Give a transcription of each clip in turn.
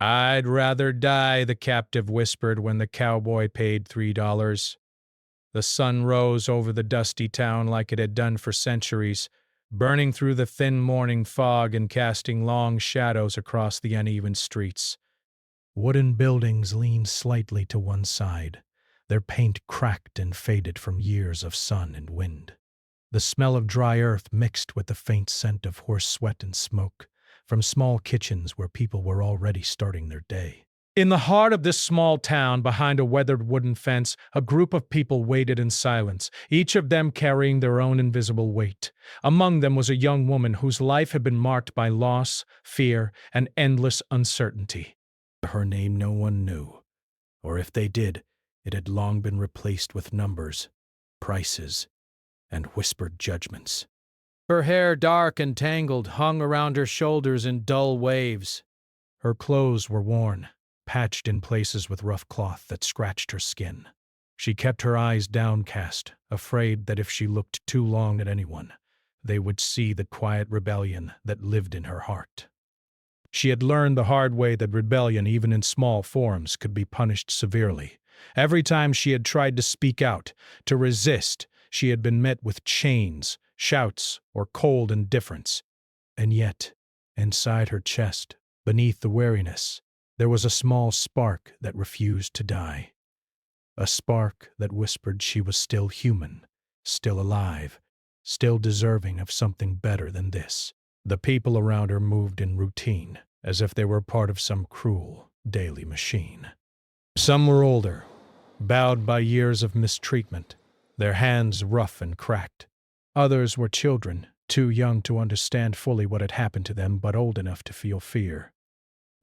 "I'd rather die," the captive whispered when the cowboy paid $3. The sun rose over the dusty town like it had done for centuries, burning through the thin morning fog and casting long shadows across the uneven streets. Wooden buildings leaned slightly to one side, their paint cracked and faded from years of sun and wind. The smell of dry earth mixed with the faint scent of horse sweat and smoke from small kitchens where people were already starting their day. In the heart of this small town, behind a weathered wooden fence, a group of people waited in silence, each of them carrying their own invisible weight. Among them was a young woman whose life had been marked by loss, fear, and endless uncertainty. Her name no one knew, or if they did, it had long been replaced with numbers, prices, and whispered judgments. Her hair, dark and tangled, hung around her shoulders in dull waves. Her clothes were worn, patched in places with rough cloth that scratched her skin. She kept her eyes downcast, afraid that if she looked too long at anyone, they would see the quiet rebellion that lived in her heart. She had learned the hard way that rebellion, even in small forms, could be punished severely. Every time she had tried to speak out, to resist, she had been met with chains, shouts, or cold indifference. And yet, inside her chest, beneath the weariness, there was a small spark that refused to die. A spark that whispered she was still human, still alive, still deserving of something better than this. The people around her moved in routine, as if they were part of some cruel, daily machine. Some were older, bowed by years of mistreatment, their hands rough and cracked. Others were children, too young to understand fully what had happened to them, but old enough to feel fear.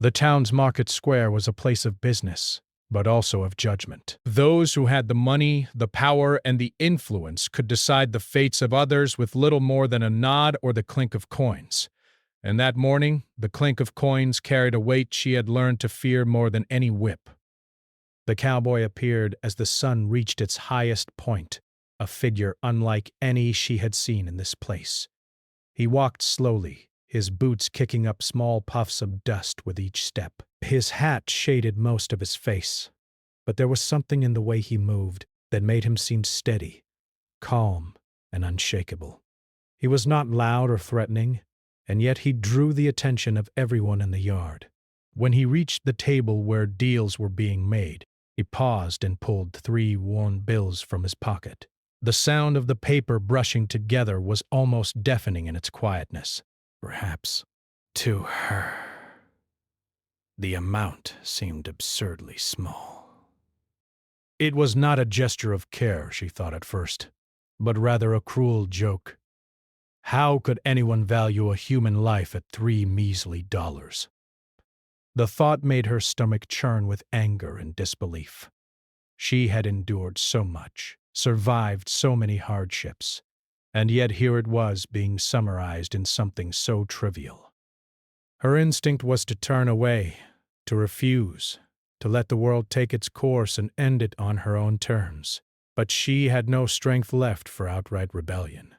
The town's market square was a place of business, but also of judgment. Those who had the money, the power, and the influence could decide the fates of others with little more than a nod or the clink of coins. And that morning, the clink of coins carried a weight she had learned to fear more than any whip. The cowboy appeared as the sun reached its highest point, a figure unlike any she had seen in this place. He walked slowly, his boots kicking up small puffs of dust with each step. His hat shaded most of his face, but there was something in the way he moved that made him seem steady, calm, and unshakable. He was not loud or threatening, and yet he drew the attention of everyone in the yard. When he reached the table where deals were being made, he paused and pulled 3 worn bills from his pocket. The sound of the paper brushing together was almost deafening in its quietness. Perhaps, to her, the amount seemed absurdly small. It was not a gesture of care, she thought at first, but rather a cruel joke. How could anyone value a human life at $3 measly? The thought made her stomach churn with anger and disbelief. She had endured so much, survived so many hardships, and yet here it was being summarized in something so trivial. Her instinct was to turn away, to refuse, to let the world take its course and end it on her own terms. But she had no strength left for outright rebellion.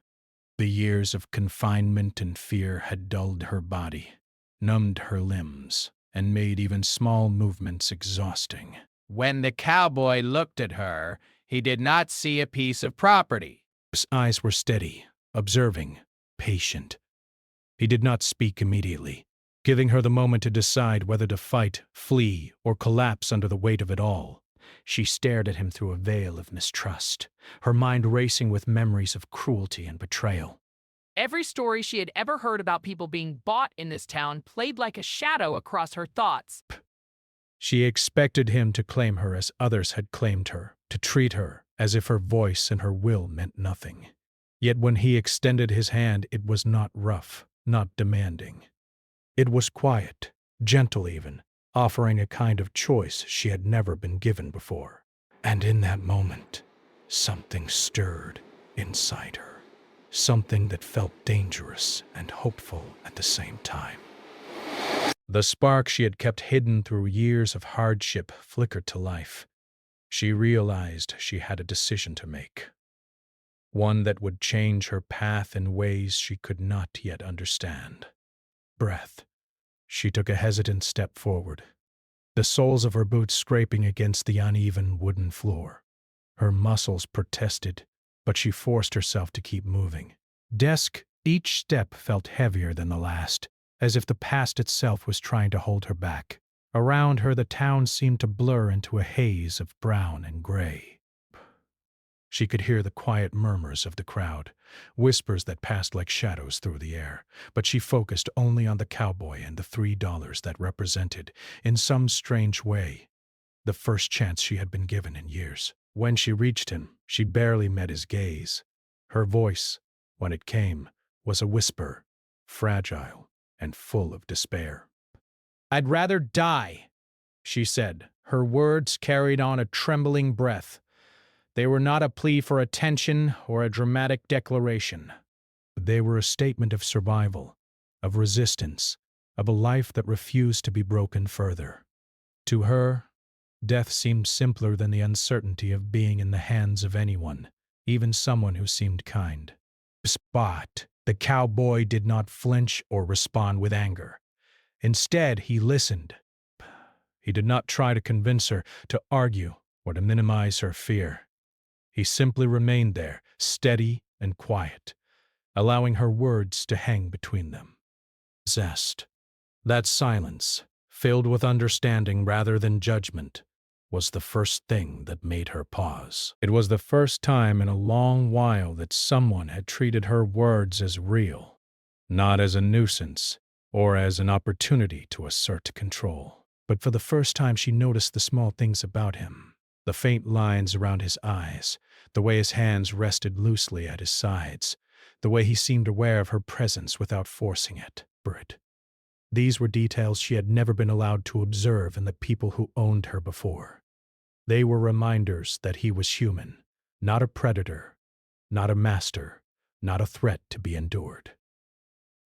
The years of confinement and fear had dulled her body, numbed her limbs, and made even small movements exhausting. When the cowboy looked at her, he did not see a piece of property. His eyes were steady, observing, patient. He did not speak immediately, giving her the moment to decide whether to fight, flee, or collapse under the weight of it all. She stared at him through a veil of mistrust, her mind racing with memories of cruelty and betrayal. Every story she had ever heard about people being bought in this town played like a shadow across her thoughts. She expected him to claim her as others had claimed her, to treat her as if her voice and her will meant nothing. Yet when he extended his hand, it was not rough, not demanding. It was quiet, gentle even, offering a kind of choice she had never been given before. And in that moment, something stirred inside her, something that felt dangerous and hopeful at the same time. The spark she had kept hidden through years of hardship flickered to life. She realized she had a decision to make, one that would change her path in ways she could not yet understand. Breath. She took a hesitant step forward, the soles of her boots scraping against the uneven wooden floor. Her muscles protested, but she forced herself to keep moving. Each step felt heavier than the last, as if the past itself was trying to hold her back. Around her, the town seemed to blur into a haze of brown and gray. She could hear the quiet murmurs of the crowd, whispers that passed like shadows through the air, but she focused only on the cowboy and the $3 that represented, in some strange way, the first chance she had been given in years. When she reached him, she barely met his gaze. Her voice, when it came, was a whisper, fragile and full of despair. "I'd rather die," she said. Her words carried on a trembling breath. They were not a plea for attention or a dramatic declaration. They were a statement of survival, of resistance, of a life that refused to be broken further. To her, death seemed simpler than the uncertainty of being in the hands of anyone, even someone who seemed kind. But the cowboy did not flinch or respond with anger. Instead, he listened. He did not try to convince her, to argue, or to minimize her fear. He simply remained there, steady and quiet, allowing her words to hang between them. Zest. That silence, filled with understanding rather than judgment, was the first thing that made her pause. It was the first time in a long while that someone had treated her words as real, not as a nuisance or as an opportunity to assert control. But for the first time she noticed the small things about him, the faint lines around his eyes, the way his hands rested loosely at his sides, the way he seemed aware of her presence without forcing it. These were details she had never been allowed to observe in the people who owned her before. They were reminders that he was human, not a predator, not a master, not a threat to be endured.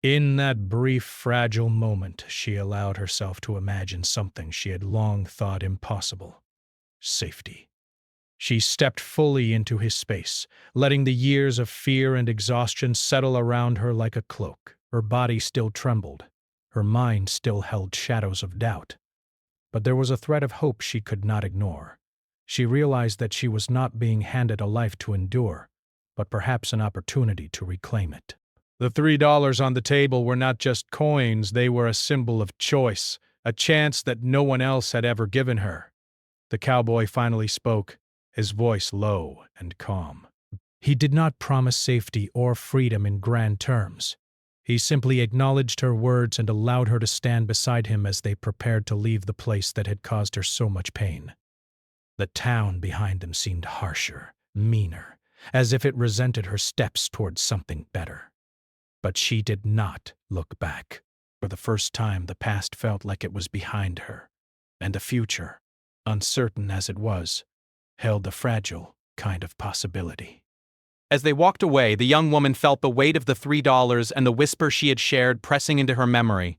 In that brief, fragile moment, she allowed herself to imagine something she had long thought impossible: safety. She stepped fully into his space, letting the years of fear and exhaustion settle around her like a cloak. Her body still trembled. Her mind still held shadows of doubt. But there was a thread of hope she could not ignore. She realized that she was not being handed a life to endure, but perhaps an opportunity to reclaim it. The $3 on the table were not just coins, they were a symbol of choice, a chance that no one else had ever given her. The cowboy finally spoke, his voice low and calm. He did not promise safety or freedom in grand terms. He simply acknowledged her words and allowed her to stand beside him as they prepared to leave the place that had caused her so much pain. The town behind them seemed harsher, meaner, as if it resented her steps towards something better. But she did not look back. For the first time, the past felt like it was behind her, and the future, uncertain as it was, held a fragile kind of possibility. As they walked away, the young woman felt the weight of the $3 and the whisper she had shared pressing into her memory.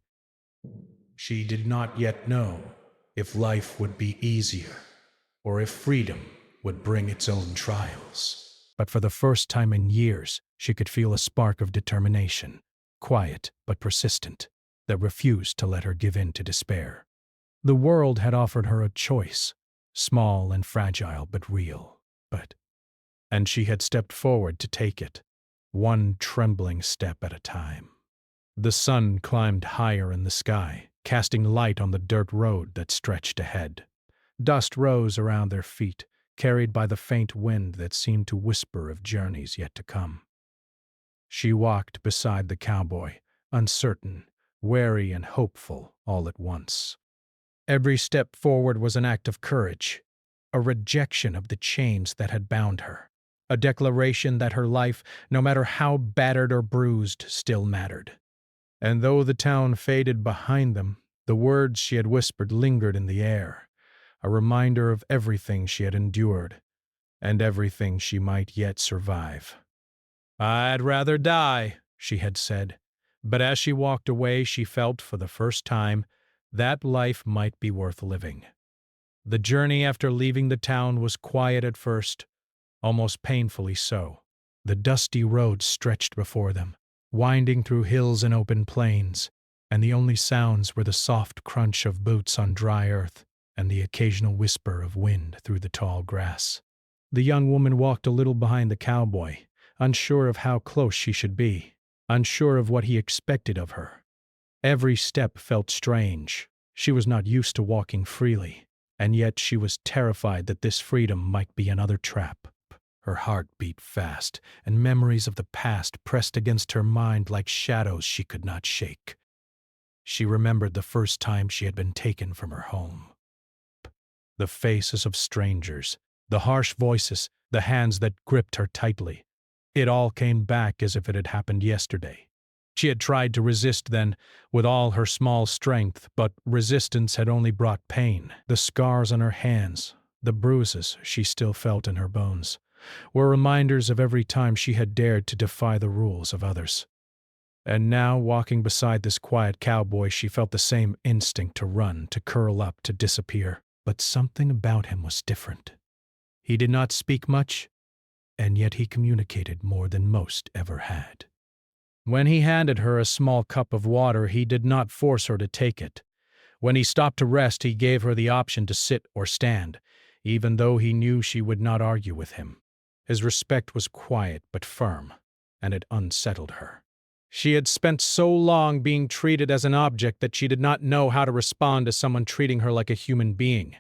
She did not yet know if life would be easier, or if freedom would bring its own trials. But for the first time in years, she could feel a spark of determination, quiet but persistent, that refused to let her give in to despair. The world had offered her a choice, small and fragile but real, and she had stepped forward to take it, one trembling step at a time. The sun climbed higher in the sky, casting light on the dirt road that stretched ahead. Dust rose around their feet, carried by the faint wind that seemed to whisper of journeys yet to come. She walked beside the cowboy, uncertain, wary and hopeful all at once. Every step forward was an act of courage, a rejection of the chains that had bound her, a declaration that her life, no matter how battered or bruised, still mattered. And though the town faded behind them, the words she had whispered lingered in the air, a reminder of everything she had endured, and everything she might yet survive. "I'd rather die," she had said, but as she walked away she felt for the first time that life might be worth living. The journey after leaving the town was quiet at first, almost painfully so. The dusty road stretched before them, winding through hills and open plains, and the only sounds were the soft crunch of boots on dry earth, and the occasional whisper of wind through the tall grass. The young woman walked a little behind the cowboy, unsure of how close she should be, unsure of what he expected of her. Every step felt strange. She was not used to walking freely, and yet she was terrified that this freedom might be another trap. Her heart beat fast, and memories of the past pressed against her mind like shadows she could not shake. She remembered the first time she had been taken from her home. The faces of strangers, the harsh voices, the hands that gripped her tightly. It all came back as if it had happened yesterday. She had tried to resist then, with all her small strength, but resistance had only brought pain. The scars on her hands, the bruises she still felt in her bones, were reminders of every time she had dared to defy the rules of others. And now, walking beside this quiet cowboy, she felt the same instinct to run, to curl up, to disappear. But something about him was different. He did not speak much, and yet he communicated more than most ever had. When he handed her a small cup of water, he did not force her to take it. When he stopped to rest, he gave her the option to sit or stand, even though he knew she would not argue with him. His respect was quiet but firm, and it unsettled her. She had spent so long being treated as an object that she did not know how to respond to someone treating her like a human being.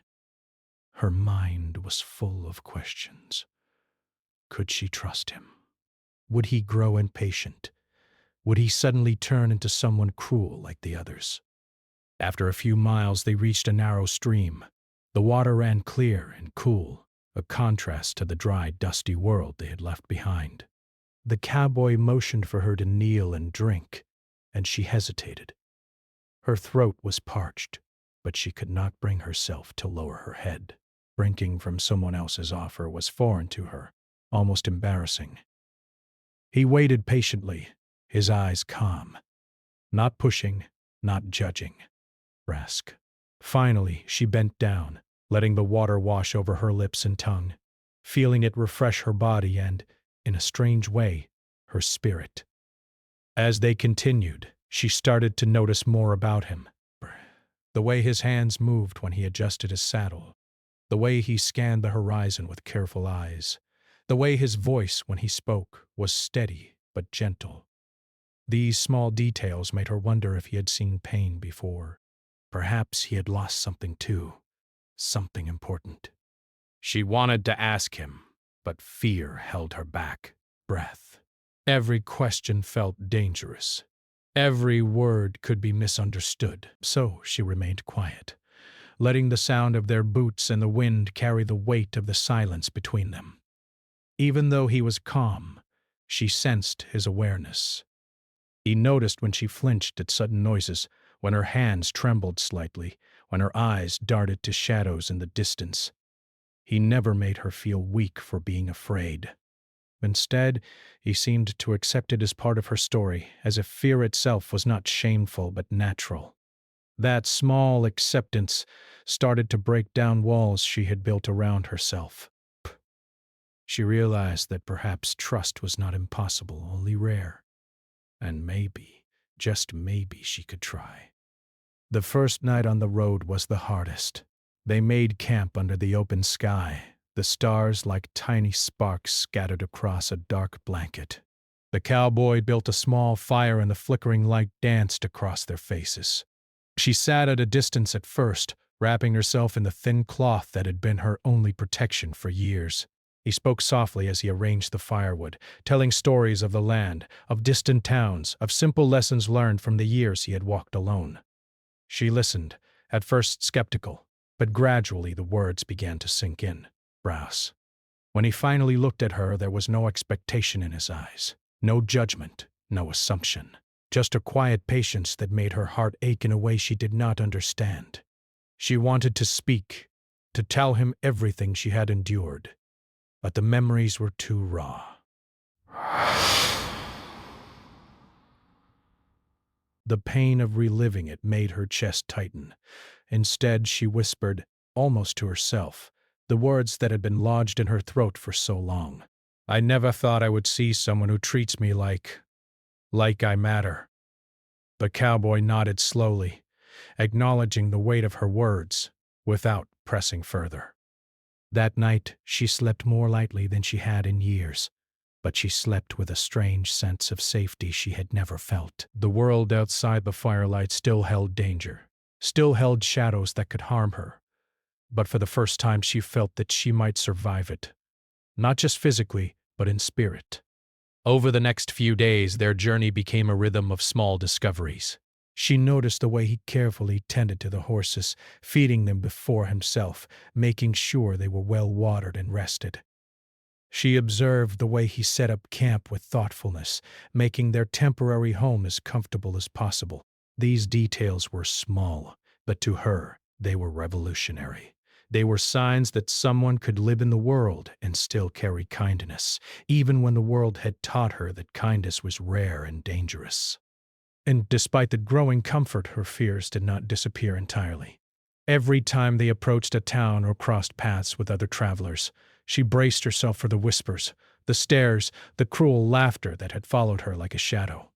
Her mind was full of questions. Could she trust him? Would he grow impatient? Would he suddenly turn into someone cruel like the others? After a few miles, they reached a narrow stream. The water ran clear and cool, a contrast to the dry, dusty world they had left behind. The cowboy motioned for her to kneel and drink, and she hesitated. Her throat was parched, but she could not bring herself to lower her head. Drinking from someone else's offer was foreign to her, almost embarrassing. He waited patiently, his eyes calm, not pushing, not judging. Rask. Finally, she bent down, letting the water wash over her lips and tongue, feeling it refresh her body and, in a strange way, her spirit. As they continued, she started to notice more about him. The way his hands moved when he adjusted his saddle, the way he scanned the horizon with careful eyes, the way his voice, when he spoke, was steady but gentle. These small details made her wonder if he had seen pain before. Perhaps he had lost something too, something important. She wanted to ask him, but fear held her back. Breath. Every question felt dangerous. Every word could be misunderstood, so she remained quiet, letting the sound of their boots and the wind carry the weight of the silence between them. Even though he was calm, she sensed his awareness. He noticed when she flinched at sudden noises, when her hands trembled slightly, when her eyes darted to shadows in the distance. He never made her feel weak for being afraid. Instead, he seemed to accept it as part of her story, as if fear itself was not shameful but natural. That small acceptance started to break down walls she had built around herself. She realized that perhaps trust was not impossible, only rare. And maybe, just maybe, she could try. The first night on the road was the hardest. They made camp under the open sky, the stars like tiny sparks scattered across a dark blanket. The cowboy built a small fire and the flickering light danced across their faces. She sat at a distance at first, wrapping herself in the thin cloth that had been her only protection for years. He spoke softly as he arranged the firewood, telling stories of the land, of distant towns, of simple lessons learned from the years he had walked alone. She listened, at first skeptical, but gradually the words began to sink in. Browse. When he finally looked at her, there was no expectation in his eyes, no judgment, no assumption, just a quiet patience that made her heart ache in a way she did not understand. She wanted to speak, to tell him everything she had endured, but the memories were too raw. The pain of reliving it made her chest tighten. Instead, she whispered, almost to herself, the words that had been lodged in her throat for so long. I never thought I would see someone who treats me like I matter. The cowboy nodded slowly, acknowledging the weight of her words. without pressing further. That night, she slept more lightly than she had in years, but she slept with a strange sense of safety she had never felt. The world outside the firelight still held danger, still held shadows that could harm her, but for the first time she felt that she might survive it, not just physically, but in spirit. Over the next few days, their journey became a rhythm of small discoveries. She noticed the way he carefully tended to the horses, feeding them before himself, making sure they were well watered and rested. She observed the way he set up camp with thoughtfulness, making their temporary home as comfortable as possible. These details were small, but to her, they were revolutionary. They were signs that someone could live in the world and still carry kindness, even when the world had taught her that kindness was rare and dangerous. And despite the growing comfort, her fears did not disappear entirely. Every time they approached a town or crossed paths with other travelers, she braced herself for the whispers, the stares, the cruel laughter that had followed her like a shadow.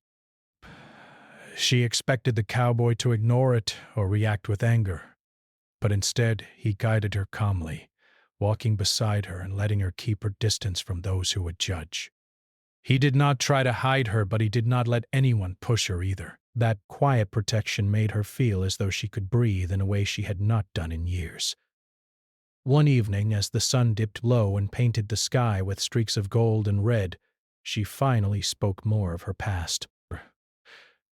She expected the cowboy to ignore it or react with anger, but instead he guided her calmly, walking beside her and letting her keep her distance from those who would judge. He did not try to hide her, but he did not let anyone push her either. That quiet protection made her feel as though she could breathe in a way she had not done in years. One evening, as the sun dipped low and painted the sky with streaks of gold and red, she finally spoke more of her past.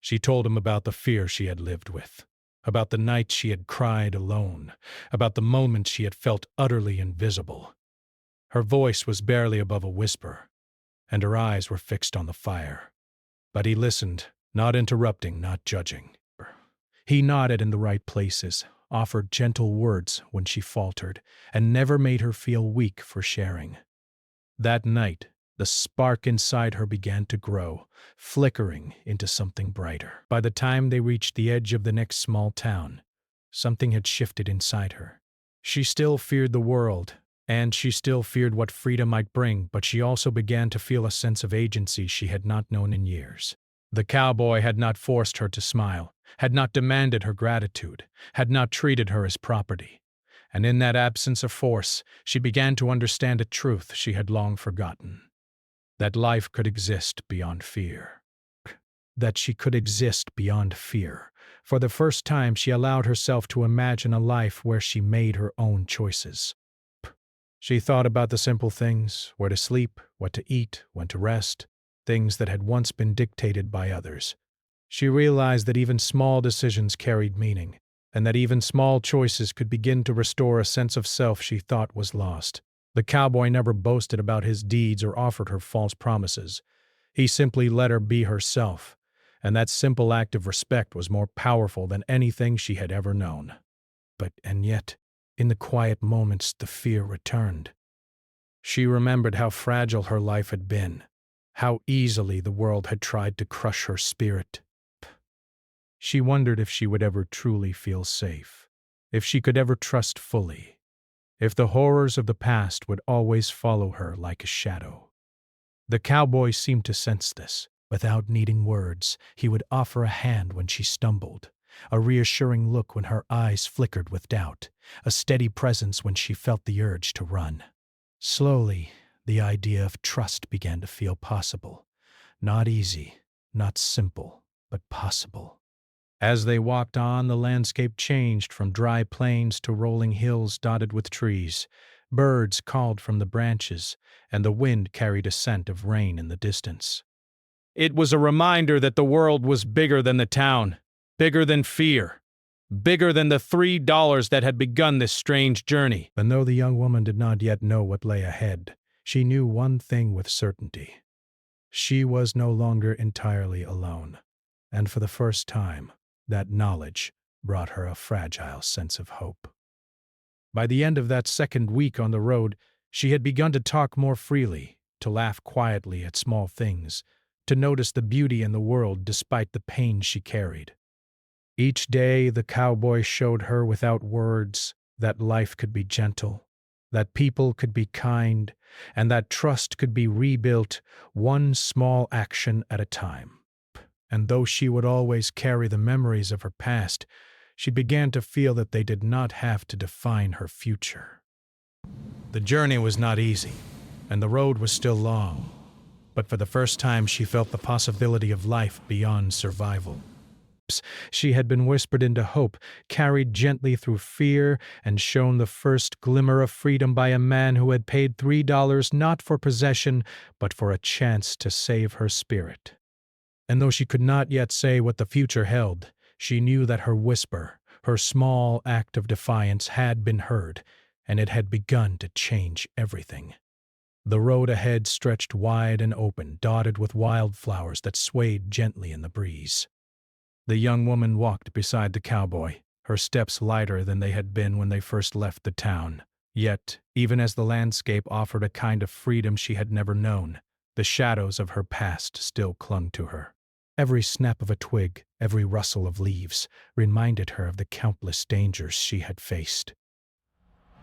She told him about the fear she had lived with, about the nights she had cried alone, about the moments she had felt utterly invisible. Her voice was barely above a whisper, and her eyes were fixed on the fire. But he listened, not interrupting, not judging. He nodded in the right places, offered gentle words when she faltered, and never made her feel weak for sharing. That night, the spark inside her began to grow, flickering into something brighter. By the time they reached the edge of the next small town, something had shifted inside her. She still feared the world, and she still feared what freedom might bring, but she also began to feel a sense of agency she had not known in years. The cowboy had not forced her to smile, had not demanded her gratitude, had not treated her as property. And in that absence of force, she began to understand a truth she had long forgotten. That life could exist beyond fear. That she could exist beyond fear. For the first time, she allowed herself to imagine a life where she made her own choices. She thought about the simple things, where to sleep, what to eat, when to rest, things that had once been dictated by others. She realized that even small decisions carried meaning, and that even small choices could begin to restore a sense of self she thought was lost. The cowboy never boasted about his deeds or offered her false promises. He simply let her be herself, and that simple act of respect was more powerful than anything she had ever known. And yet, in the quiet moments, the fear returned. She remembered how fragile her life had been, how easily the world had tried to crush her spirit. She wondered if she would ever truly feel safe, if she could ever trust fully, if the horrors of the past would always follow her like a shadow. The cowboy seemed to sense this. Without needing words, he would offer a hand when she stumbled, a reassuring look when her eyes flickered with doubt, a steady presence when she felt the urge to run. Slowly, the idea of trust began to feel possible. Not easy, not simple, but possible. As they walked on, the landscape changed from dry plains to rolling hills dotted with trees. Birds called from the branches, and the wind carried a scent of rain in the distance. It was a reminder that the world was bigger than the town, bigger than fear, bigger than the $3 that had begun this strange journey. And though the young woman did not yet know what lay ahead, she knew one thing with certainty. She was no longer entirely alone, and for the first time, that knowledge brought her a fragile sense of hope. By the end of that second week on the road, she had begun to talk more freely, to laugh quietly at small things, to notice the beauty in the world despite the pain she carried. Each day, the cowboy showed her without words that life could be gentle, that people could be kind, and that trust could be rebuilt one small action at a time. And though she would always carry the memories of her past, she began to feel that they did not have to define her future. The journey was not easy, and the road was still long, but for the first time she felt the possibility of life beyond survival. She had been whispered into hope, carried gently through fear, and shown the first glimmer of freedom by a man who had paid $3 not for possession, but for a chance to save her spirit. And though she could not yet say what the future held, she knew that her whisper, her small act of defiance, had been heard, and it had begun to change everything. The road ahead stretched wide and open, dotted with wildflowers that swayed gently in the breeze. The young woman walked beside the cowboy, her steps lighter than they had been when they first left the town. Yet, even as the landscape offered a kind of freedom she had never known, the shadows of her past still clung to her. Every snap of a twig, every rustle of leaves, reminded her of the countless dangers she had faced.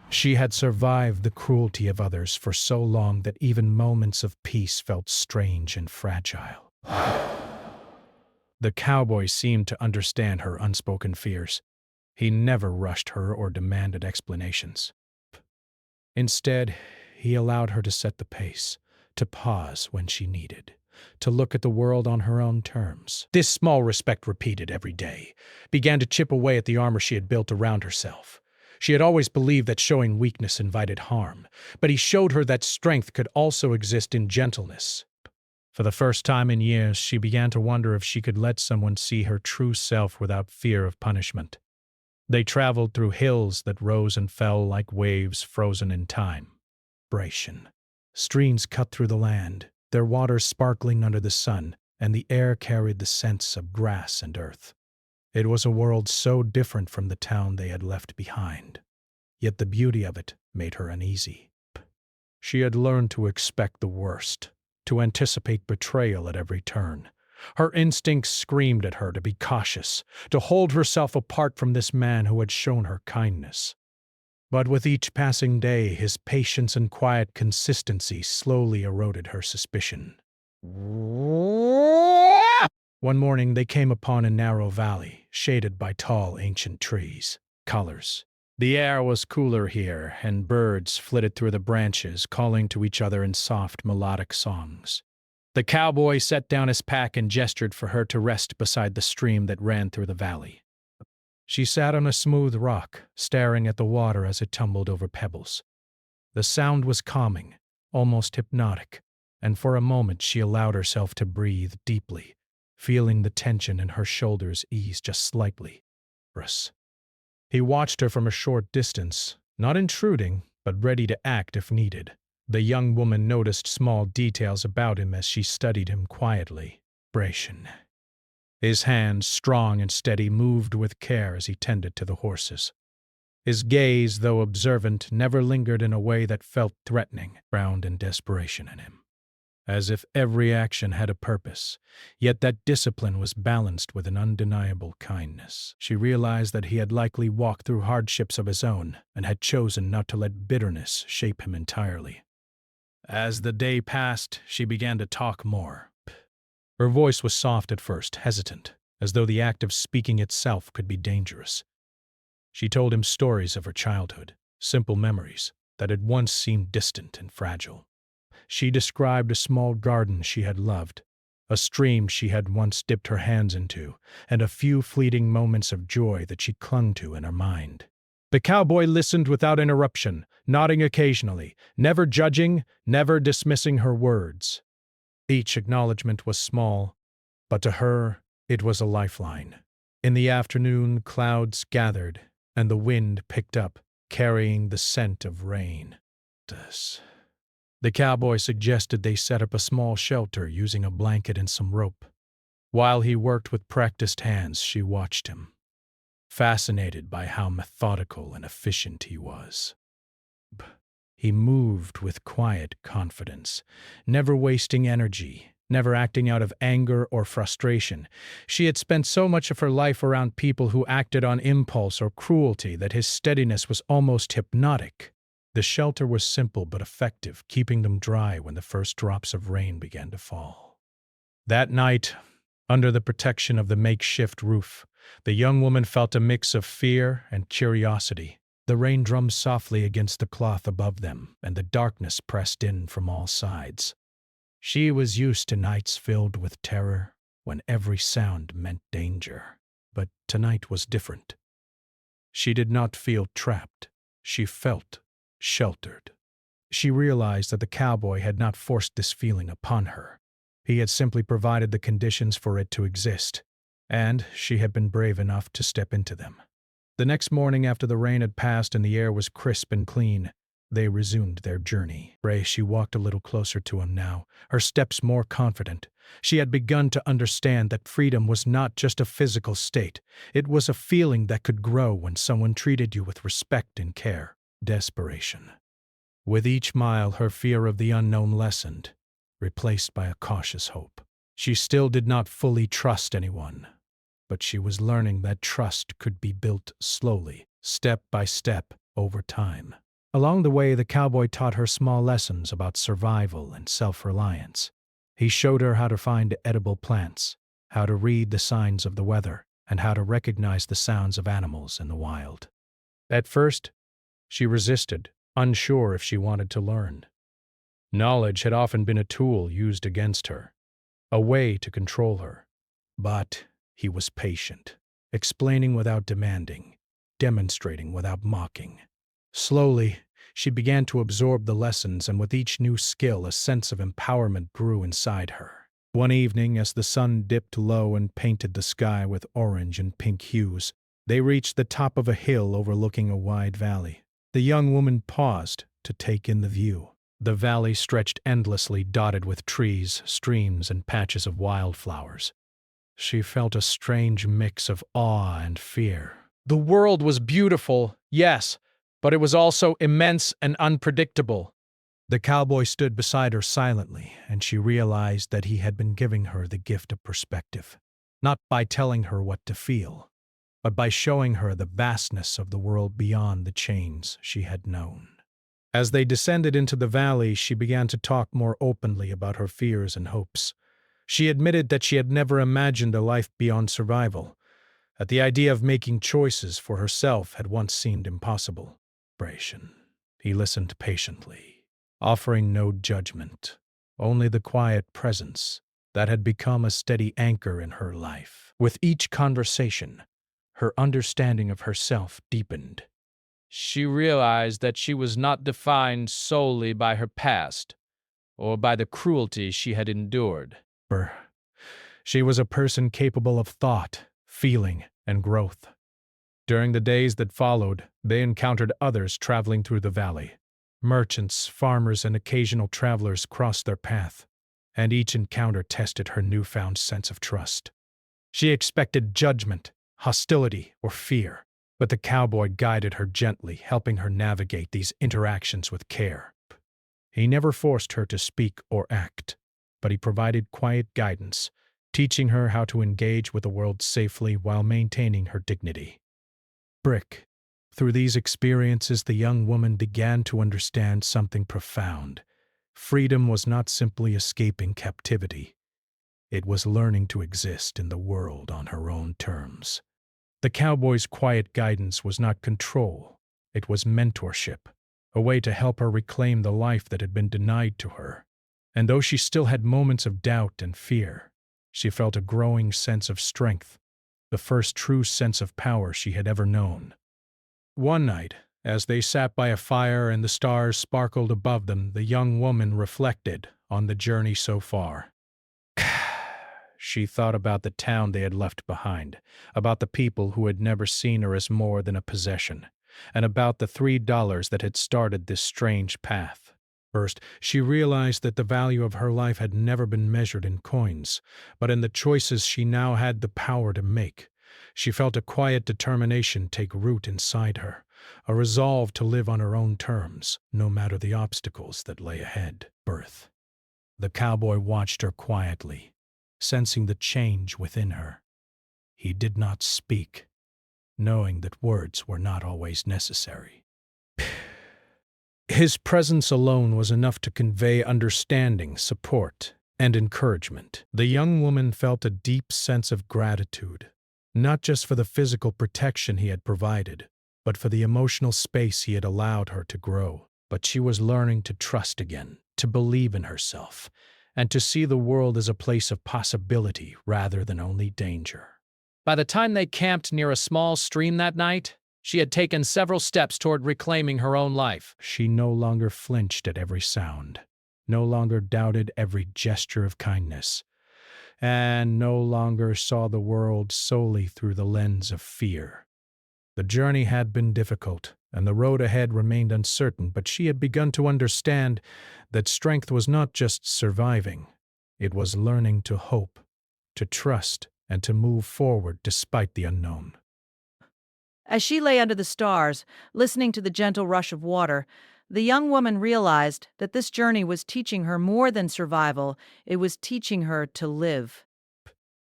She had survived the cruelty of others for so long that even moments of peace felt strange and fragile. The cowboy seemed to understand her unspoken fears. He never rushed her or demanded explanations. Instead, he allowed her to set the pace, to pause when she needed, to look at the world on her own terms. This small respect, repeated every day, began to chip away at the armor she had built around herself. She had always believed that showing weakness invited harm, but he showed her that strength could also exist in gentleness. For the first time in years, she began to wonder if she could let someone see her true self without fear of punishment. They traveled through hills that rose and fell like waves frozen in time. Narration. Streams cut through the land, their waters sparkling under the sun, and the air carried the scents of grass and earth. It was a world so different from the town they had left behind. Yet the beauty of it made her uneasy. She had learned to expect the worst, to anticipate betrayal at every turn. Her instincts screamed at her to be cautious, to hold herself apart from this man who had shown her kindness. But with each passing day, his patience and quiet consistency slowly eroded her suspicion. One morning they came upon a narrow valley, shaded by tall, ancient trees. Colors. The air was cooler here, and birds flitted through the branches, calling to each other in soft, melodic songs. The cowboy set down his pack and gestured for her to rest beside the stream that ran through the valley. She sat on a smooth rock, staring at the water as it tumbled over pebbles. The sound was calming, almost hypnotic, and for a moment she allowed herself to breathe deeply, feeling the tension in her shoulders ease just slightly. He watched her from a short distance, not intruding, but ready to act if needed. The young woman noticed small details about him as she studied him quietly. His hands, strong and steady, moved with care as he tended to the horses. His gaze, though observant, never lingered in a way that felt threatening, frowned in desperation in him. As if every action had a purpose, yet that discipline was balanced with an undeniable kindness. She realized that he had likely walked through hardships of his own and had chosen not to let bitterness shape him entirely. As the day passed, she began to talk more. Her voice was soft at first, hesitant, as though the act of speaking itself could be dangerous. She told him stories of her childhood, simple memories that had once seemed distant and fragile. She described a small garden she had loved, a stream she had once dipped her hands into, and a few fleeting moments of joy that she clung to in her mind. The cowboy listened without interruption, nodding occasionally, never judging, never dismissing her words. Each acknowledgement was small, but to her it was a lifeline. In the afternoon, clouds gathered, and the wind picked up, carrying the scent of rain. The cowboy suggested they set up a small shelter using a blanket and some rope. While he worked with practiced hands, she watched him, fascinated by how methodical and efficient he was. He moved with quiet confidence, never wasting energy, never acting out of anger or frustration. She had spent so much of her life around people who acted on impulse or cruelty that his steadiness was almost hypnotic. The shelter was simple but effective, keeping them dry when the first drops of rain began to fall. That night, under the protection of the makeshift roof, The young woman felt a mix of fear and curiosity. The rain drummed softly against the cloth above them, and the darkness pressed in from all sides. She was used to nights filled with terror, when every sound meant danger. But tonight was different. She did not feel trapped. She felt sheltered. She realized that the cowboy had not forced this feeling upon her. He had simply provided the conditions for it to exist, and she had been brave enough to step into them. The next morning, after the rain had passed and the air was crisp and clean, they resumed their journey. She walked a little closer to him now, her steps more confident. She had begun to understand that freedom was not just a physical state. It was a feeling that could grow when someone treated you with respect and care. Desperation. With each mile, her fear of the unknown lessened, replaced by a cautious hope. She still did not fully trust anyone, but she was learning that trust could be built slowly, step by step, over time. Along the way, the cowboy taught her small lessons about survival and self-reliance. He showed her how to find edible plants, how to read the signs of the weather, and how to recognize the sounds of animals in the wild. At first, she resisted, unsure if she wanted to learn. Knowledge had often been a tool used against her, a way to control her. But he was patient, explaining without demanding, demonstrating without mocking. Slowly, she began to absorb the lessons, and with each new skill, a sense of empowerment grew inside her. One evening, as the sun dipped low and painted the sky with orange and pink hues, they reached the top of a hill overlooking a wide valley. The young woman paused to take in the view. The valley stretched endlessly, dotted with trees, streams, and patches of wildflowers. She felt a strange mix of awe and fear. The world was beautiful, yes, but it was also immense and unpredictable. The cowboy stood beside her silently, and she realized that he had been giving her the gift of perspective, not by telling her what to feel, but by showing her the vastness of the world beyond the chains she had known. As they descended into the valley, she began to talk more openly about her fears and hopes. She admitted that she had never imagined a life beyond survival, that the idea of making choices for herself had once seemed impossible. He listened patiently, offering no judgment, only the quiet presence that had become a steady anchor in her life. With each conversation, her understanding of herself deepened. She realized that she was not defined solely by her past or by the cruelty she had endured. She was a person capable of thought, feeling, and growth. During the days that followed, they encountered others traveling through the valley. Merchants, farmers, and occasional travelers crossed their path, and each encounter tested her newfound sense of trust. She expected judgment, hostility, or fear, but the cowboy guided her gently, helping her navigate these interactions with care. He never forced her to speak or act, but he provided quiet guidance, teaching her how to engage with the world safely while maintaining her dignity. Through these experiences, the young woman began to understand something profound. Freedom was not simply escaping captivity. It was learning to exist in the world on her own terms. The cowboy's quiet guidance was not control. It was mentorship, a way to help her reclaim the life that had been denied to her. And though she still had moments of doubt and fear, she felt a growing sense of strength, the first true sense of power she had ever known. One night, as they sat by a fire and the stars sparkled above them, the young woman reflected on the journey so far. She thought about the town they had left behind, about the people who had never seen her as more than a possession, and about the $3 that had started this strange path. First, she realized that the value of her life had never been measured in coins, but in the choices she now had the power to make. She felt a quiet determination take root inside her, a resolve to live on her own terms, no matter the obstacles that lay ahead. The cowboy watched her quietly, sensing the change within her. He did not speak, knowing that words were not always necessary. His presence alone was enough to convey understanding, support, and encouragement. The young woman felt a deep sense of gratitude, not just for the physical protection he had provided, but for the emotional space he had allowed her to grow. But she was learning to trust again, to believe in herself, and to see the world as a place of possibility rather than only danger. By the time they camped near a small stream that night, she had taken several steps toward reclaiming her own life. She no longer flinched at every sound, no longer doubted every gesture of kindness, and no longer saw the world solely through the lens of fear. The journey had been difficult, and the road ahead remained uncertain, but she had begun to understand that strength was not just surviving. It was learning to hope, to trust, and to move forward despite the unknown. As she lay under the stars, listening to the gentle rush of water, the young woman realized that this journey was teaching her more than survival. It was teaching her to live.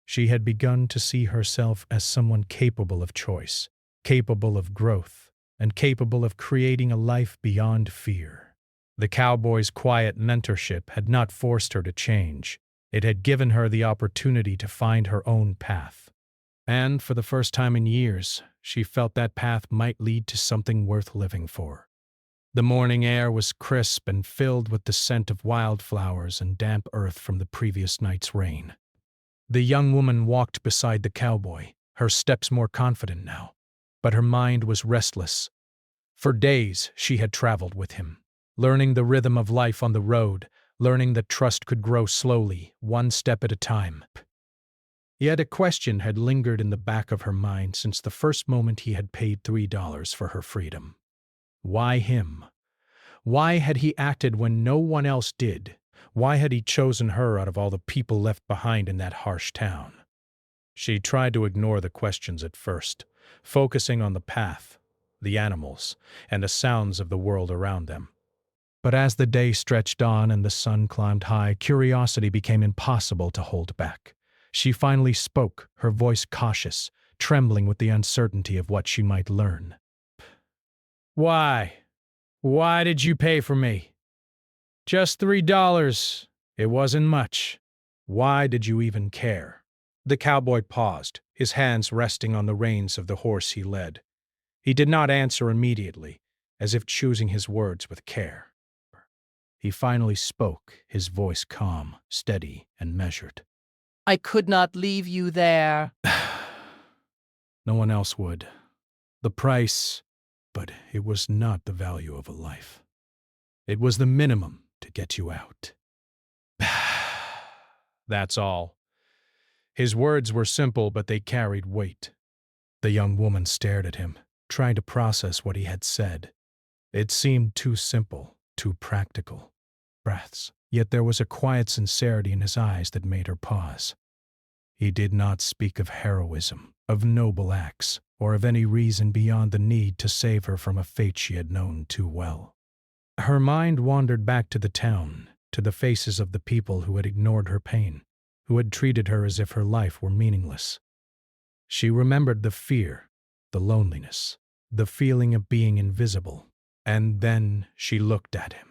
She had begun to see herself as someone capable of choice, capable of growth, and capable of creating a life beyond fear. The cowboy's quiet mentorship had not forced her to change. It had given her the opportunity to find her own path. And for the first time in years, she felt that path might lead to something worth living for. The morning air was crisp and filled with the scent of wildflowers and damp earth from the previous night's rain. The young woman walked beside the cowboy, her steps more confident now, but her mind was restless. For days she had traveled with him, learning the rhythm of life on the road, learning that trust could grow slowly, one step at a time. Yet a question had lingered in the back of her mind since the first moment he had paid $3 for her freedom. Why him? Why had he acted when no one else did? Why had he chosen her out of all the people left behind in that harsh town? She tried to ignore the questions at first, focusing on the path, the animals, and the sounds of the world around them. But as the day stretched on and the sun climbed high, curiosity became impossible to hold back. She finally spoke, her voice cautious, trembling with the uncertainty of what she might learn. "Why? Why did you pay for me? Just $3. It wasn't much. Why did you even care?" The cowboy paused, his hands resting on the reins of the horse he led. He did not answer immediately, as if choosing his words with care. He finally spoke, his voice calm, steady, and measured. I could not leave you there. No one else would. The price, but it was not the value of a life. It was the minimum to get you out. That's all. His words were simple, but they carried weight. The young woman stared at him, trying to process what he had said. It seemed too simple, too practical. Breaths. Yet there was a quiet sincerity in his eyes that made her pause. He did not speak of heroism, of noble acts, or of any reason beyond the need to save her from a fate she had known too well. Her mind wandered back to the town, to the faces of the people who had ignored her pain, who had treated her as if her life were meaningless. She remembered the fear, the loneliness, the feeling of being invisible, and then she looked at him,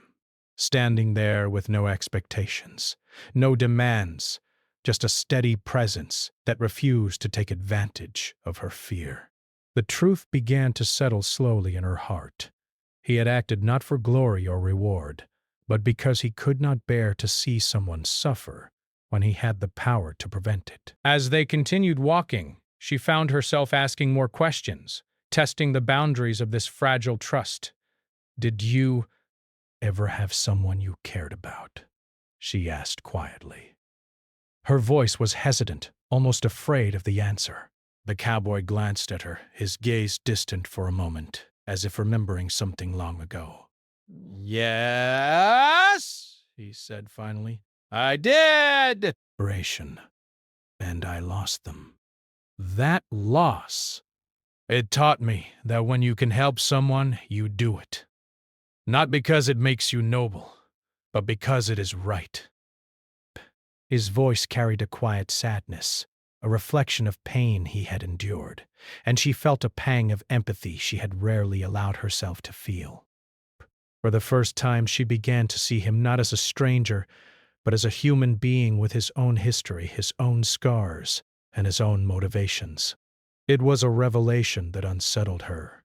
standing there with no expectations, no demands, just a steady presence that refused to take advantage of her fear. The truth began to settle slowly in her heart. He had acted not for glory or reward, but because he could not bear to see someone suffer when he had the power to prevent it. As they continued walking, she found herself asking more questions, testing the boundaries of this fragile trust. "Did you ever have someone you cared about?" she asked quietly. Her voice was hesitant, almost afraid of the answer. The cowboy glanced at her, his gaze distant for a moment, as if remembering something long ago. "Yes," he said finally. "I did." And I lost them. That loss. It taught me that when you can help someone, you do it. Not because it makes you noble, but because it is right. His voice carried a quiet sadness, a reflection of pain he had endured, and she felt a pang of empathy she had rarely allowed herself to feel. For the first time, she began to see him not as a stranger, but as a human being with his own history, his own scars, and his own motivations. It was a revelation that unsettled her.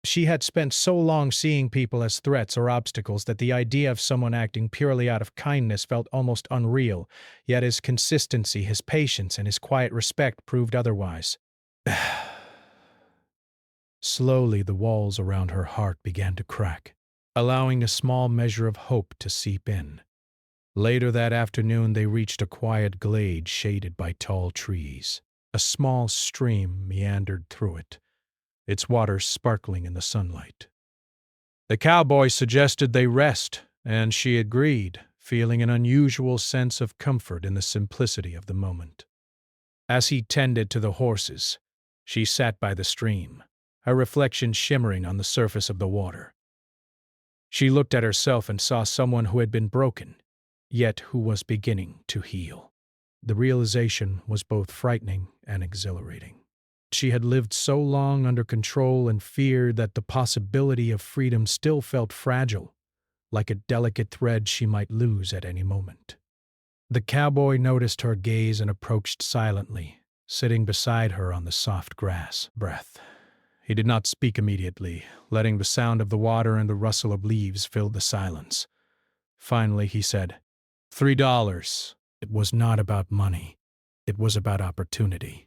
She had spent so long seeing people as threats or obstacles that the idea of someone acting purely out of kindness felt almost unreal, yet his consistency, his patience, and his quiet respect proved otherwise. Slowly, the walls around her heart began to crack, allowing a small measure of hope to seep in. Later that afternoon, they reached a quiet glade shaded by tall trees. A small stream meandered through it, its waters sparkling in the sunlight. The cowboy suggested they rest, and she agreed, feeling an unusual sense of comfort in the simplicity of the moment. As he tended to the horses, she sat by the stream, her reflection shimmering on the surface of the water. She looked at herself and saw someone who had been broken, yet who was beginning to heal. The realization was both frightening and exhilarating. She had lived so long under control and fear that the possibility of freedom still felt fragile, like a delicate thread she might lose at any moment. The cowboy noticed her gaze and approached silently, sitting beside her on the soft grass. Breath. He did not speak immediately, letting the sound of the water and the rustle of leaves fill the silence. Finally, he said, $3. It was not about money. It was about opportunity.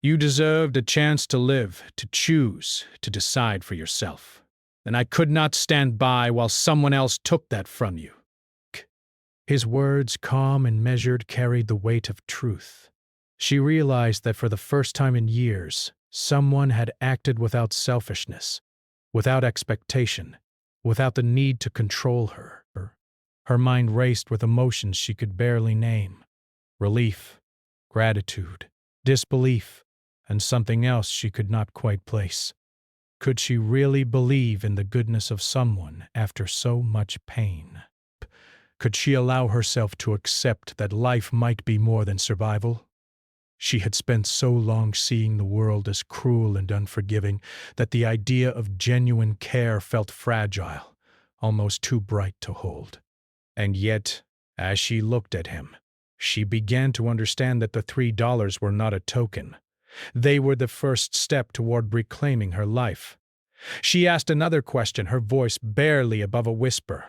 You deserved a chance to live, to choose, to decide for yourself. And I could not stand by while someone else took that from you. His words, calm and measured, carried the weight of truth. She realized that for the first time in years, someone had acted without selfishness, without expectation, without the need to control her. Her mind raced with emotions she could barely name: relief, gratitude, disbelief, and something else she could not quite place. Could she really believe in the goodness of someone after so much pain? Could she allow herself to accept that life might be more than survival? She had spent so long seeing the world as cruel and unforgiving that the idea of genuine care felt fragile, almost too bright to hold. And yet, as she looked at him, she began to understand that the $3 were not a token. They were the first step toward reclaiming her life. She asked another question, her voice barely above a whisper.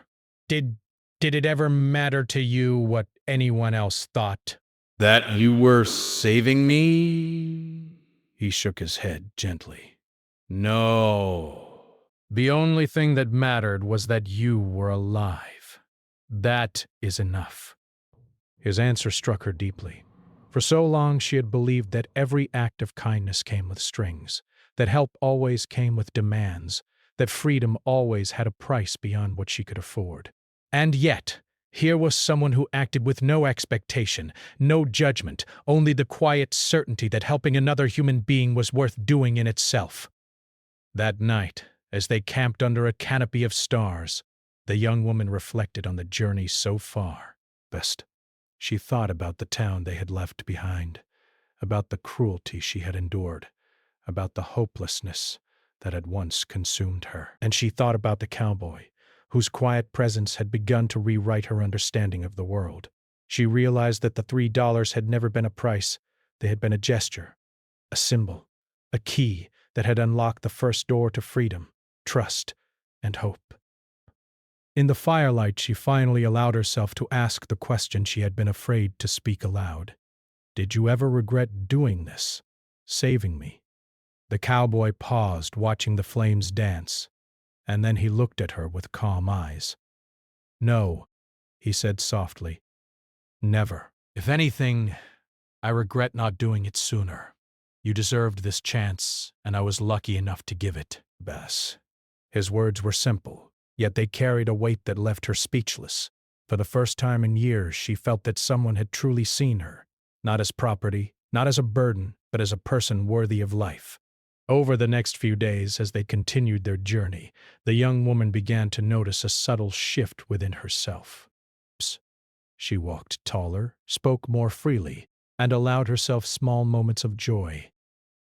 Did it ever matter to you what anyone else thought? That you were saving me? He shook his head gently. No. The only thing that mattered was that you were alive. That is enough. His answer struck her deeply. For so long she had believed that every act of kindness came with strings, that help always came with demands, that freedom always had a price beyond what she could afford. And yet, here was someone who acted with no expectation, no judgment, only the quiet certainty that helping another human being was worth doing in itself. That night, as they camped under a canopy of stars, the young woman reflected on the journey so far. She thought about the town they had left behind, about the cruelty she had endured, about the hopelessness that had once consumed her. And she thought about the cowboy, whose quiet presence had begun to rewrite her understanding of the world. She realized that the $3 had never been a price. They had been a gesture, a symbol, a key that had unlocked the first door to freedom, trust, and hope. In the firelight, she finally allowed herself to ask the question she had been afraid to speak aloud. Did you ever regret doing this, saving me? The cowboy paused, watching the flames dance, and then he looked at her with calm eyes. No, he said softly. Never. If anything, I regret not doing it sooner. You deserved this chance, and I was lucky enough to give it, Bess. His words were simple, yet they carried a weight that left her speechless. For the first time in years, she felt that someone had truly seen her, not as property, not as a burden, but as a person worthy of life. Over the next few days, as they continued their journey, the young woman began to notice a subtle shift within herself. She walked taller, spoke more freely, and allowed herself small moments of joy.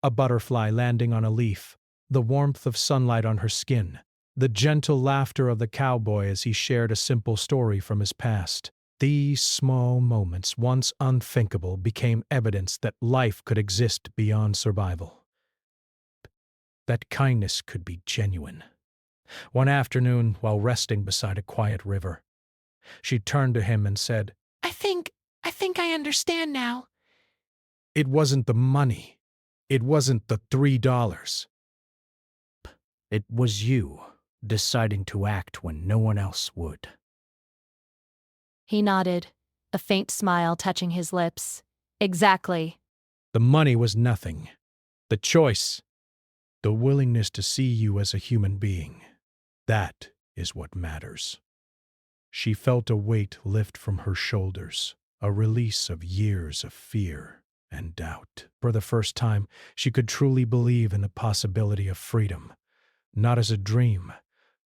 A butterfly landing on a leaf, the warmth of sunlight on her skin, the gentle laughter of the cowboy as he shared a simple story from his past. These small moments, once unthinkable, became evidence that life could exist beyond survival, that kindness could be genuine. One afternoon, while resting beside a quiet river, she turned to him and said, I think I understand now. "It wasn't the money. It wasn't the $3. It was you deciding to act when no one else would." He nodded, a faint smile touching his lips. Exactly. The money was nothing. The choice, the willingness to see you as a human being, that is what matters. She felt a weight lift from her shoulders, a release of years of fear and doubt. For the first time, she could truly believe in the possibility of freedom, not as a dream,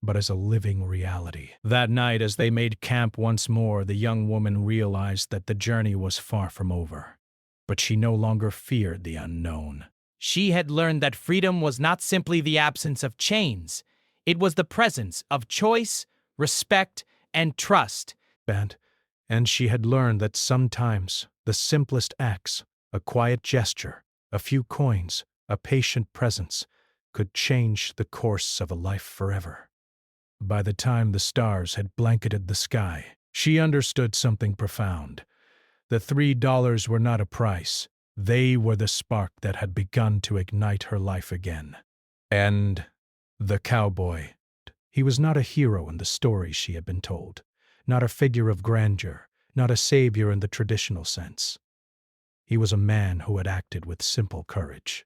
but as a living reality. That night, as they made camp once more, the young woman realized that the journey was far from over. But she no longer feared the unknown. She had learned that freedom was not simply the absence of chains. It was the presence of choice, respect, and trust. And she had learned that sometimes the simplest acts, a quiet gesture, a few coins, a patient presence, could change the course of a life forever. By the time the stars had blanketed the sky, she understood something profound. The $3 were not a price. They were the spark that had begun to ignite her life again. And the cowboy. He was not a hero in the stories she had been told, not a figure of grandeur, not a savior in the traditional sense. He was a man who had acted with simple courage,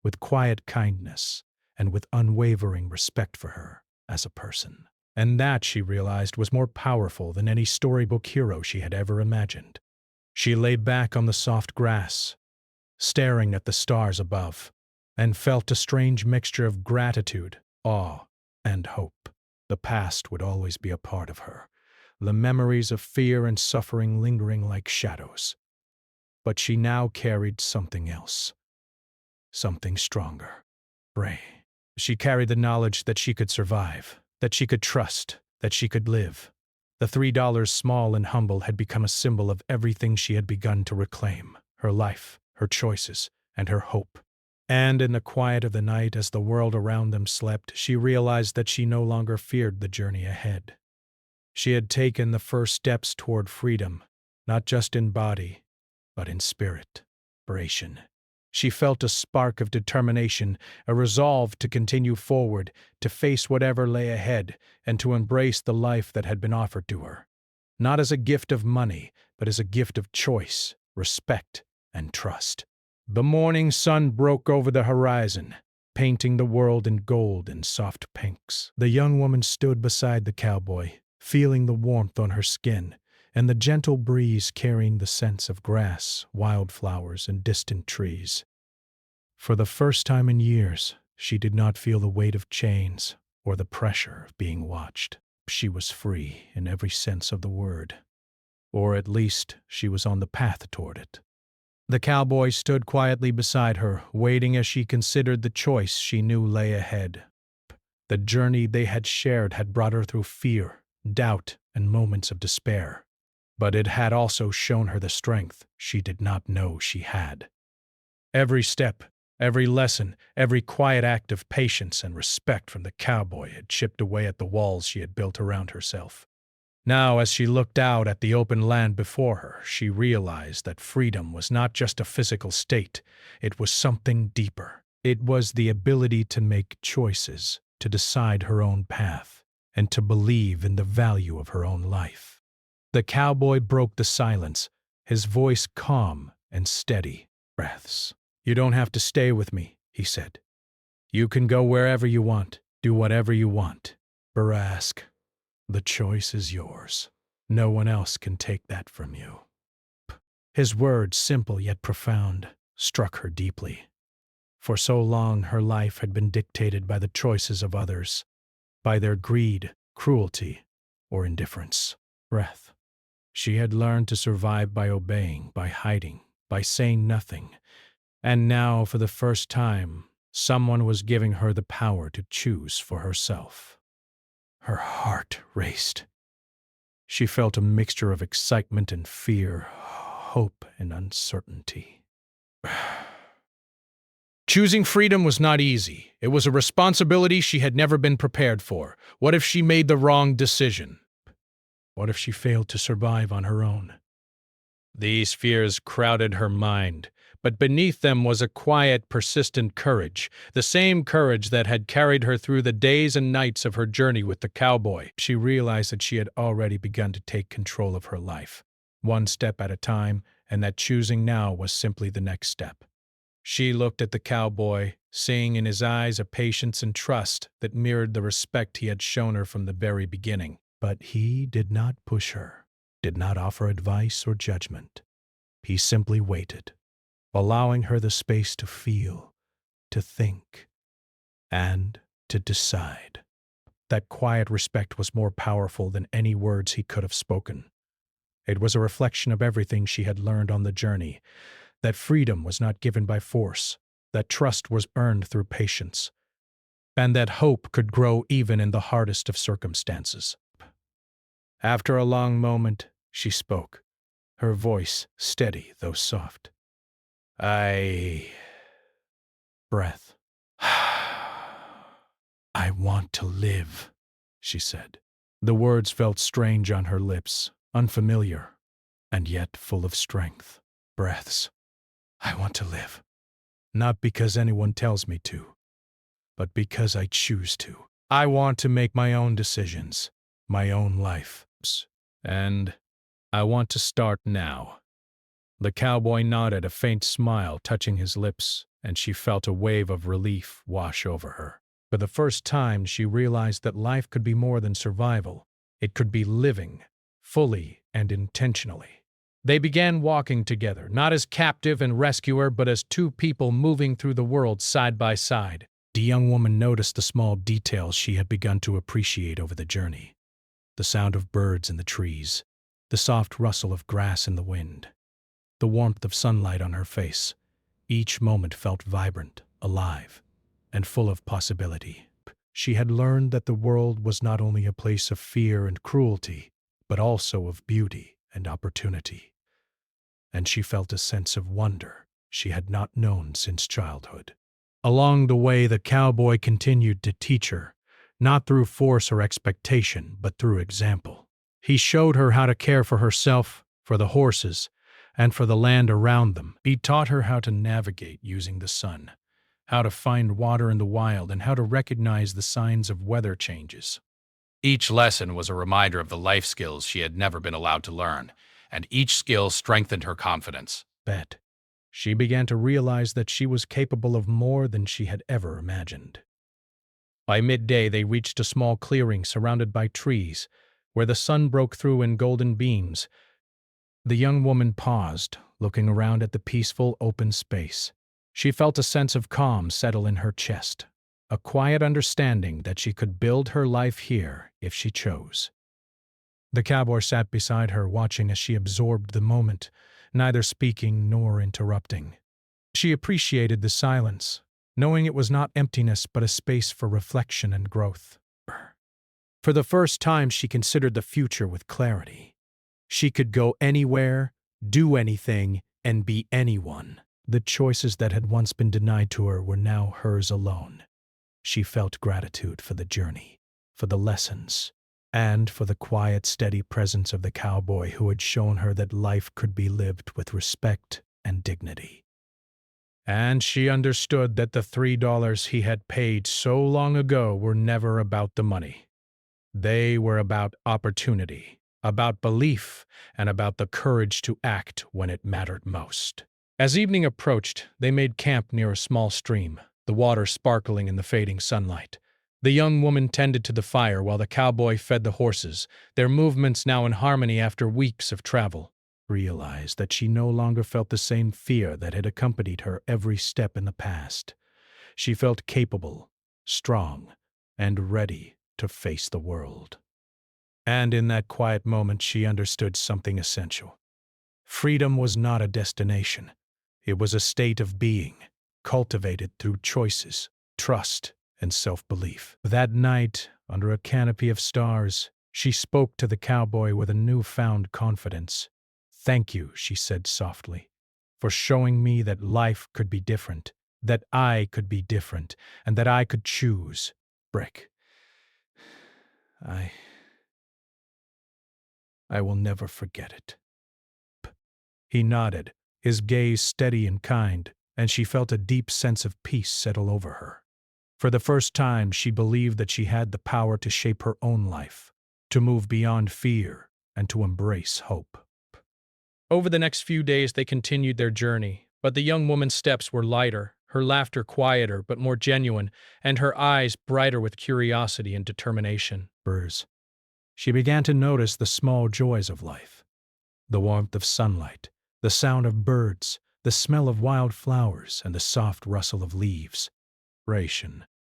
with quiet kindness, and with unwavering respect for her as a person. And that, she realized, was more powerful than any storybook hero she had ever imagined. She lay back on the soft grass, staring at the stars above, and felt a strange mixture of gratitude, awe, and hope. The past would always be a part of her, the memories of fear and suffering lingering like shadows. But she now carried something else, something stronger. Bray. She carried the knowledge that she could survive, that she could trust, that she could live. The $3, small and humble, had become a symbol of everything she had begun to reclaim: her life, her choices, and her hope. And in the quiet of the night, as the world around them slept, she realized that she no longer feared the journey ahead. She had taken the first steps toward freedom, not just in body, but in spirit. She felt a spark of determination, a resolve to continue forward, to face whatever lay ahead, and to embrace the life that had been offered to her. Not as a gift of money, but as a gift of choice, respect, and trust. The morning sun broke over the horizon, painting the world in gold and soft pinks. The young woman stood beside the cowboy, feeling the warmth on her skin, and the gentle breeze carrying the scents of grass, wildflowers, and distant trees. For the first time in years, she did not feel the weight of chains or the pressure of being watched. She was free in every sense of the word. Or at least, she was on the path toward it. The cowboy stood quietly beside her, waiting as she considered the choice she knew lay ahead. The journey they had shared had brought her through fear, doubt, and moments of despair. But it had also shown her the strength she did not know she had. Every step, every lesson, every quiet act of patience and respect from the cowboy had chipped away at the walls she had built around herself. Now, as she looked out at the open land before her, she realized that freedom was not just a physical state, it was something deeper. It was the ability to make choices, to decide her own path, and to believe in the value of her own life. The cowboy broke the silence, his voice calm and steady. Breaths. "You don't have to stay with me," he said. "You can go wherever you want, do whatever you want. Barask, the choice is yours. No one else can take that from you." His words, simple yet profound, struck her deeply. For so long her life had been dictated by the choices of others, by their greed, cruelty, or indifference. Breath. She had learned to survive by obeying, by hiding, by saying nothing. And now, for the first time, someone was giving her the power to choose for herself. Her heart raced. She felt a mixture of excitement and fear, hope and uncertainty. Choosing freedom was not easy. It was a responsibility she had never been prepared for. What if she made the wrong decision? What if she failed to survive on her own? These fears crowded her mind, but beneath them was a quiet, persistent courage, the same courage that had carried her through the days and nights of her journey with the cowboy. She realized that she had already begun to take control of her life, one step at a time, and that choosing now was simply the next step. She looked at the cowboy, seeing in his eyes a patience and trust that mirrored the respect he had shown her from the very beginning. But he did not push her, did not offer advice or judgment. He simply waited, allowing her the space to feel, to think, and to decide. That quiet respect was more powerful than any words he could have spoken. It was a reflection of everything she had learned on the journey, that freedom was not given by force, that trust was earned through patience, and that hope could grow even in the hardest of circumstances. After a long moment, she spoke, her voice steady though soft. Breath. I want to live, she said. The words felt strange on her lips, unfamiliar, and yet full of strength. Breaths. I want to live. Not because anyone tells me to, but because I choose to. I want to make my own decisions, my own life. And I want to start now. The cowboy nodded, a faint smile touching his lips, and she felt a wave of relief wash over her. For the first time, she realized that life could be more than survival. It could be living, fully and intentionally. They began walking together, not as captive and rescuer, but as two people moving through the world side by side. The young woman noticed the small details she had begun to appreciate over the journey. The sound of birds in the trees, the soft rustle of grass in the wind, the warmth of sunlight on her face. Each moment felt vibrant, alive, and full of possibility. She had learned that the world was not only a place of fear and cruelty, but also of beauty and opportunity. And she felt a sense of wonder she had not known since childhood. Along the way, the cowboy continued to teach her, not through force or expectation, but through example. He showed her how to care for herself, for the horses, and for the land around them. He taught her how to navigate using the sun, how to find water in the wild, and how to recognize the signs of weather changes. Each lesson was a reminder of the life skills she had never been allowed to learn, and each skill strengthened her confidence. She began to realize that she was capable of more than she had ever imagined. By midday, they reached a small clearing surrounded by trees, where the sun broke through in golden beams. The young woman paused, looking around at the peaceful, open space. She felt a sense of calm settle in her chest, a quiet understanding that she could build her life here if she chose. The cowboy sat beside her, watching as she absorbed the moment, neither speaking nor interrupting. She appreciated the silence, knowing it was not emptiness but a space for reflection and growth. For the first time, she considered the future with clarity. She could go anywhere, do anything, and be anyone. The choices that had once been denied to her were now hers alone. She felt gratitude for the journey, for the lessons, and for the quiet, steady presence of the cowboy who had shown her that life could be lived with respect and dignity. And she understood that the $3 he had paid so long ago were never about the money. They were about opportunity, about belief, and about the courage to act when it mattered most. As evening approached, they made camp near a small stream, the water sparkling in the fading sunlight. The young woman tended to the fire while the cowboy fed the horses, their movements now in harmony after weeks of travel. Realized that she no longer felt the same fear that had accompanied her every step in the past. She felt capable, strong, and ready to face the world. And in that quiet moment, she understood something essential. Freedom was not a destination. It was a state of being, cultivated through choices, trust, and self-belief. That night, under a canopy of stars, She spoke to the cowboy with a newfound confidence. "Thank you," she said softly, "for showing me that life could be different, that I could be different, and that I could choose. Brick, I will never forget it." He nodded, his gaze steady and kind, and she felt a deep sense of peace settle over her. For the first time, she believed that she had the power to shape her own life, to move beyond fear, and to embrace hope. Over the next few days, they continued their journey, but the young woman's steps were lighter, her laughter quieter but more genuine, and her eyes brighter with curiosity and determination. She began to notice the small joys of life, the warmth of sunlight, the sound of birds, the smell of wild flowers, and the soft rustle of leaves.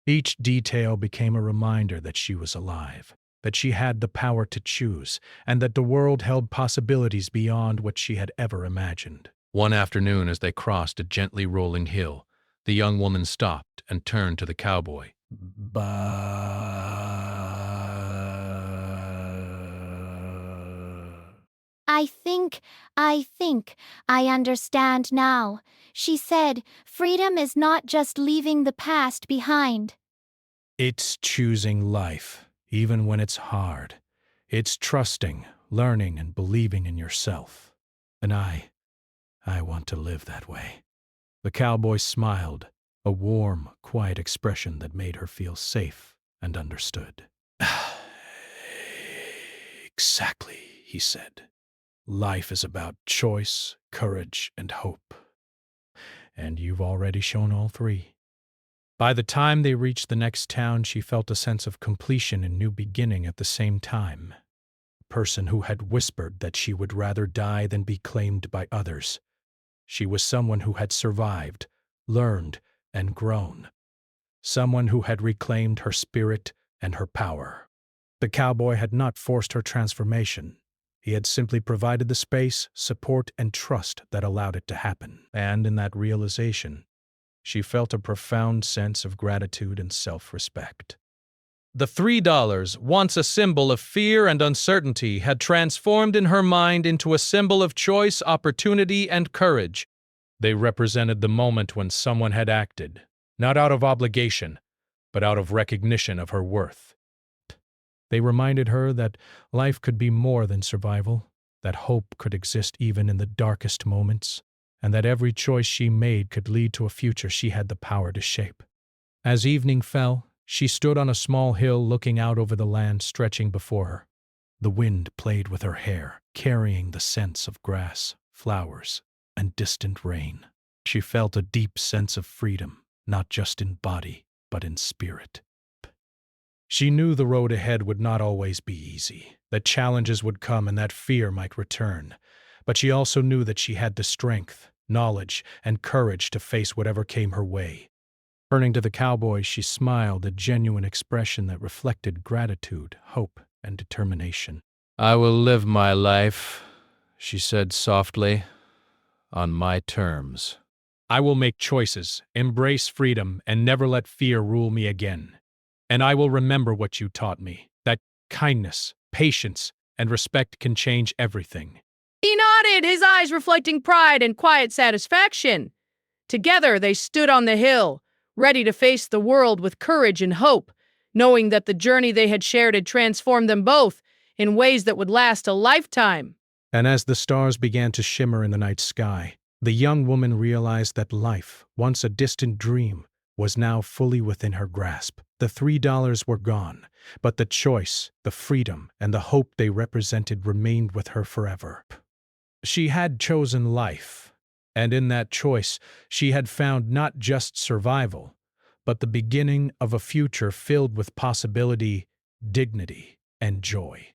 Each detail became a reminder that she was alive, that she had the power to choose, and that the world held possibilities beyond what she had ever imagined. One afternoon, as they crossed a gently rolling hill, the young woman stopped and turned to the cowboy. I think I understand now. She said, freedom is not just leaving the past behind. It's choosing life, even when it's hard. It's trusting, learning, and believing in yourself. And I want to live that way. The cowboy smiled, a warm, quiet expression that made her feel safe and understood. Exactly, he said. Life is about choice, courage, and hope. And you've already shown all three. By the time they reached the next town, she felt a sense of completion and new beginning at the same time. A person who had whispered that she would rather die than be claimed by others. She was someone who had survived, learned, and grown. Someone who had reclaimed her spirit and her power. The cowboy had not forced her transformation. He had simply provided the space, support, and trust that allowed it to happen. And in that realization, she felt a profound sense of gratitude and self-respect. The $3, once a symbol of fear and uncertainty, had transformed in her mind into a symbol of choice, opportunity, and courage. They represented the moment when someone had acted, not out of obligation, but out of recognition of her worth. They reminded her that life could be more than survival, that hope could exist even in the darkest moments, and that every choice she made could lead to a future she had the power to shape. As evening fell, she stood on a small hill looking out over the land stretching before her. The wind played with her hair, carrying the scents of grass, flowers, and distant rain. She felt a deep sense of freedom, not just in body, but in spirit. She knew the road ahead would not always be easy, that challenges would come and that fear might return. But she also knew that she had the strength, knowledge, and courage to face whatever came her way. Turning to the cowboy, she smiled, a genuine expression that reflected gratitude, hope, and determination. "I will live my life," she said softly, "on my terms. I will make choices, embrace freedom, and never let fear rule me again. And I will remember what you taught me, that kindness, patience, and respect can change everything." He nodded, his eyes reflecting pride and quiet satisfaction. Together they stood on the hill, ready to face the world with courage and hope, knowing that the journey they had shared had transformed them both in ways that would last a lifetime. And as the stars began to shimmer in the night sky, the young woman realized that life, once a distant dream, was now fully within her grasp. The $3 were gone, but the choice, the freedom, and the hope they represented remained with her forever. She had chosen life, and in that choice she had found not just survival, but the beginning of a future filled with possibility, dignity, and joy.